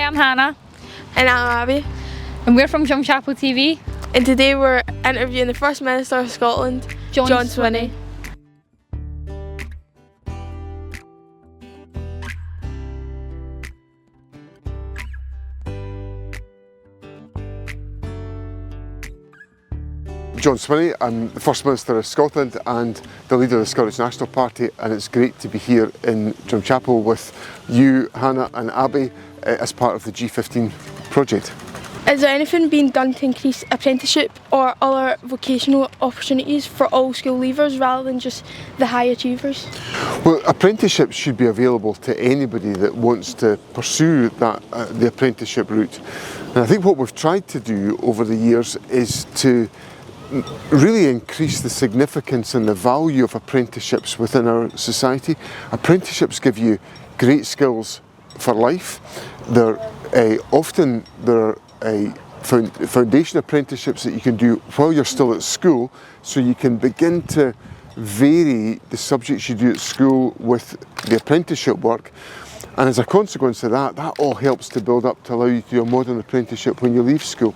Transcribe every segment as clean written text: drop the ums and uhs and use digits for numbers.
I'm Hannah. And I'm Abbie. And we're from Drumchapel TV. And today we're interviewing the First Minister of Scotland, John Swinney. John Swinney, I'm the First Minister of Scotland and the leader of the Scottish National Party, and it's great to be here in Drumchapel with you, Hannah and Abbie, as part of the G15 project. Is there anything being done to increase apprenticeship or other vocational opportunities for all school leavers rather than just the high achievers? Well, apprenticeships should be available to anybody that wants to pursue that, the apprenticeship route. And I think what we've tried to do over the years is to really increase the significance and the value of apprenticeships within our society. Apprenticeships give you great skills for life. They're often foundation apprenticeships that you can do while you're still at school, so you can begin to vary the subjects you do at school with the apprenticeship work. And as a consequence of that, that all helps to build up to allow you to do a modern apprenticeship when you leave school.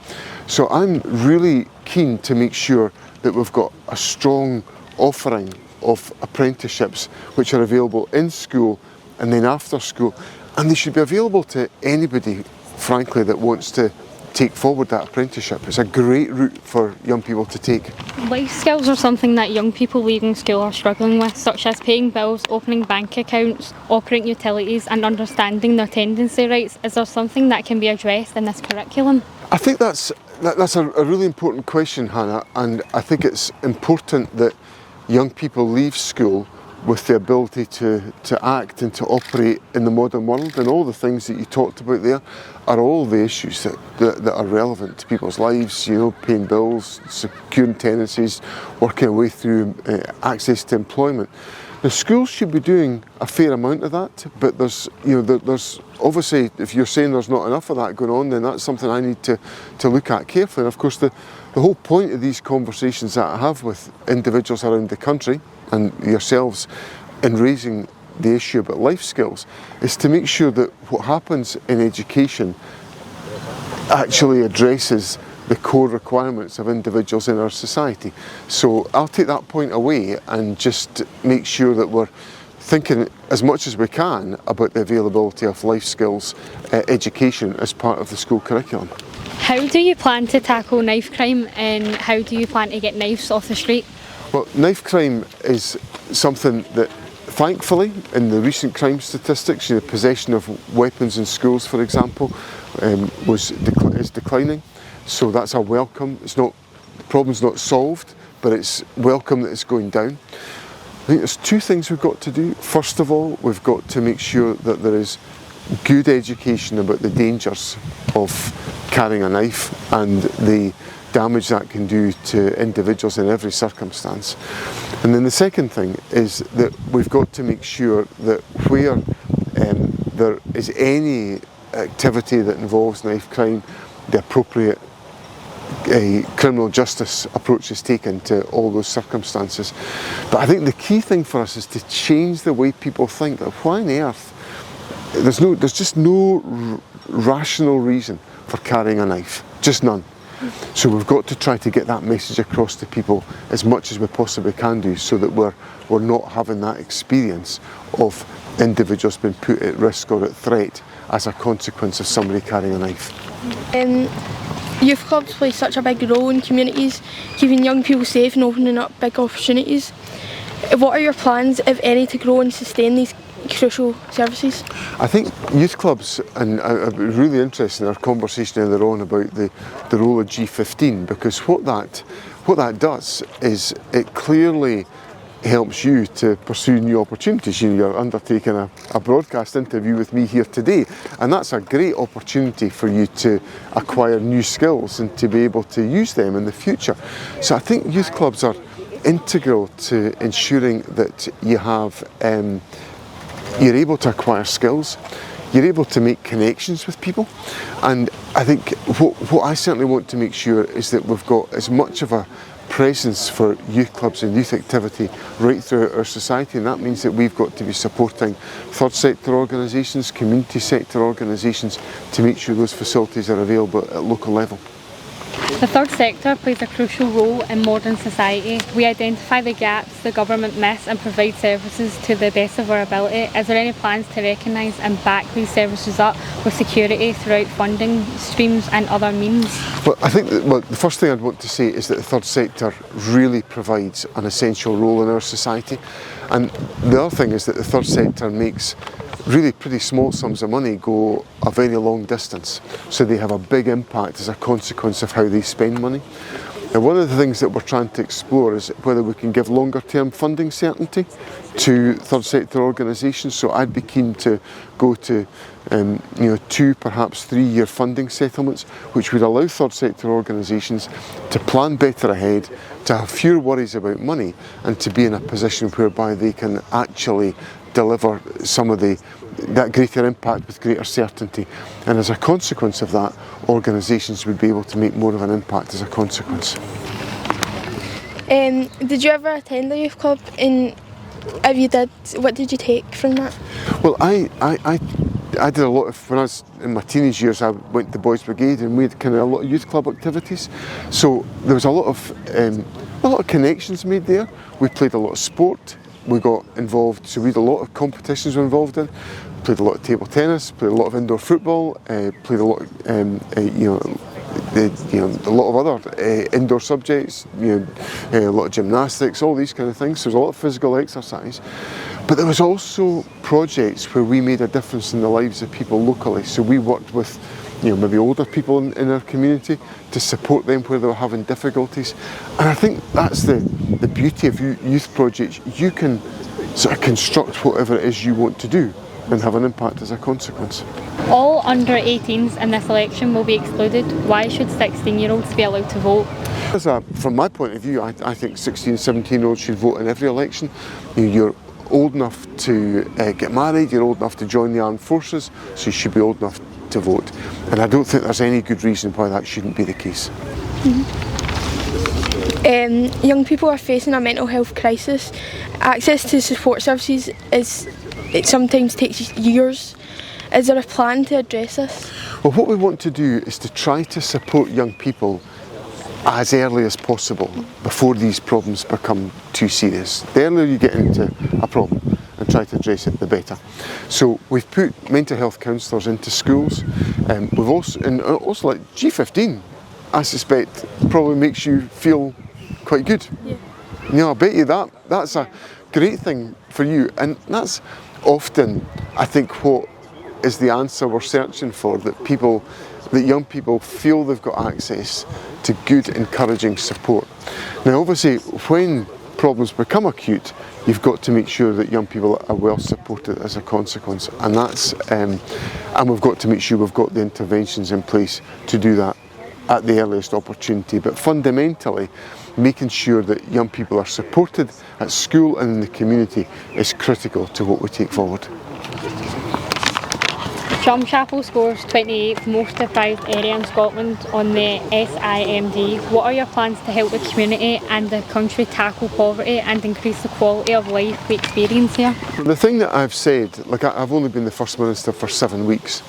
So I'm really keen to make sure that we've got a strong offering of apprenticeships which are available in school and then after school. And they should be available to anybody, frankly, that wants to take forward that apprenticeship. It's a great route for young people to take. Life skills are something that young people leaving school are struggling with, such as paying bills, opening bank accounts, operating utilities and understanding their tenancy rights. Is there something that can be addressed in this curriculum? I think that's a really important question, Hannah, and I think it's important that young people leave school with the ability to act and to operate in the modern world, and all the things that you talked about there are all the issues that are relevant to people's lives, you know, paying bills, securing tenancies, working our way through access to employment. The schools should be doing a fair amount of that, but there's obviously, if you're saying there's not enough of that going on, then that's something I need to look at carefully. And of course, the whole point of these conversations that I have with individuals around the country and yourselves in raising the issue about life skills is to make sure that what happens in education actually addresses the core requirements of individuals in our society. So I'll take that point away and just make sure that we're thinking as much as we can about the availability of life skills education as part of the school curriculum. How do you plan to tackle knife crime, and how do you plan to get knives off the street? Well, knife crime is something that, thankfully, in the recent crime statistics, the possession of weapons in schools, for example, is declining. So that's a welcome. The problem's not solved, but it's welcome that it's going down. I think there's two things we've got to do. First of all, we've got to make sure that there is good education about the dangers of carrying a knife and the damage that can do to individuals in every circumstance. And then the second thing is that we've got to make sure that where there is any activity that involves knife crime, the appropriate criminal justice approach is taken to all those circumstances. But I think the key thing for us is to change the way people think. That why on earth? There's just no rational reason for carrying a knife, just none. So we've got to try to get that message across to people as much as we possibly can do, so that we're not having that experience of individuals being put at risk or at threat as a consequence of somebody carrying a knife. Youth clubs play such a big role in communities, keeping young people safe and opening up big opportunities. What are your plans, if any, to grow and sustain these crucial services? I think youth clubs, and I'd be really interested in our conversation earlier on about the role of G15, because what that does is it clearly helps you to pursue new opportunities. You're undertaking a broadcast interview with me here today, and that's a great opportunity for you to acquire new skills and to be able to use them in the future. So I think youth clubs are integral to ensuring that you have you're able to acquire skills, you're able to make connections with people, and I think what I certainly want to make sure is that we've got as much of a presence for youth clubs and youth activity right throughout our society, and that means that we've got to be supporting third sector organisations, community sector organisations to make sure those facilities are available at local level. The third sector plays a crucial role in modern society. We identify the gaps the government miss and provide services to the best of our ability. Is there any plans to recognise and back these services up with security throughout funding streams and other means? Well, I think that, the first thing I'd want to say is that the third sector really provides an essential role in our society, and the other thing is that the third sector makes really pretty small sums of money go a very long distance, so they have a big impact as a consequence of how they spend money. Now, one of the things that we're trying to explore is whether we can give longer term funding certainty to third sector organisations. So I'd be keen to go to 2, perhaps 3-year funding settlements, which would allow third sector organisations to plan better ahead, to have fewer worries about money, and to be in a position whereby they can actually deliver some of that greater impact with greater certainty, and as a consequence of that, organisations would be able to make more of an impact as a consequence. Did you ever attend the youth club, and if you did, what did you take from that? Well, I did a lot of, when I was in my teenage years, I went to the Boys Brigade, and we had kind of a lot of youth club activities, so there was a lot of connections made there. We played a lot of sport. We got involved, so we had a lot of competitions we were involved in. Played a lot of table tennis, played a lot of indoor football, played a lot of, a lot of other indoor subjects, a lot of gymnastics, all these kind of things. So there was a lot of physical exercise. But there was also projects where we made a difference in the lives of people locally. So we worked with maybe older people in our community to support them where they were having difficulties. And I think that's the beauty of youth projects. You can sort of construct whatever it is you want to do and have an impact as a consequence. All under 18s in this election will be excluded. Why should 16-year-olds be allowed to vote? From my point of view, I think 16, 17-year-olds should vote in every election. You're old enough to get married, you're old enough to join the armed forces, so you should be old enough to vote. And I don't think there's any good reason why that shouldn't be the case. Young people are facing a mental health crisis. Access to support services it sometimes takes years. Is there a plan to address this? Well, what we want to do is to try to support young people as early as possible before these problems become too serious. The earlier you get into a problem and try to address it, the better. So we've put mental health counsellors into schools. We've also like G15, I suspect, probably makes you feel quite good. Yeah. I bet you that's a great thing for you, and that's often, I think, what is the answer we're searching for, that young people feel they've got access to good, encouraging support. Now, obviously, when problems become acute, you've got to make sure that young people are well supported as a consequence, and and we've got to make sure we've got the interventions in place to do that at the earliest opportunity. But fundamentally, making sure that young people are supported at school and in the community is critical to what we take forward. Drumchapel scores 28th most deprived area in Scotland on the SIMD. What are your plans to help the community and the country tackle poverty and increase the quality of life we experience here? The thing that I've said, I've only been the First Minister for 7 weeks,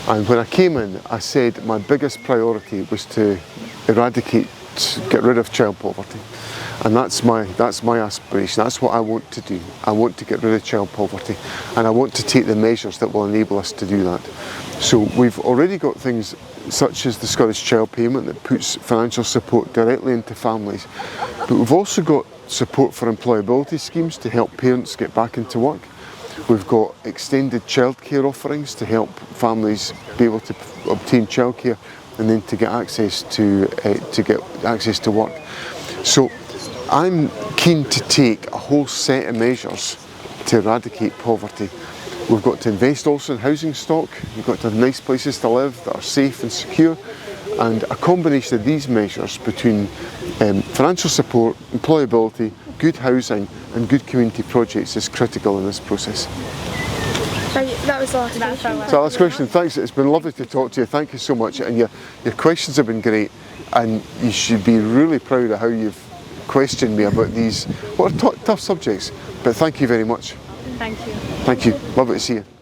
and when I came in, I said my biggest priority was to get rid of child poverty. And that's my aspiration. That's what I want to do. I want to get rid of child poverty, and I want to take the measures that will enable us to do that. So we've already got things such as the Scottish Child Payment that puts financial support directly into families, but we've also got support for employability schemes to help parents get back into work. We've got extended childcare offerings to help families be able to obtain childcare and then to get access to work. So I'm keen to take a whole set of measures to eradicate poverty. We've got to invest also in housing stock. We've got to have nice places to live that are safe and secure, and a combination of these measures between financial support, employability, good housing and good community projects is critical in this process. Right, that was the last question. So last question, thanks. It's been lovely to talk to you. Thank you so much, and your questions have been great, and you should be really proud of how you've question me about these what are tough subjects. But thank you very much. Thank you. Thank you. Lovely to see you.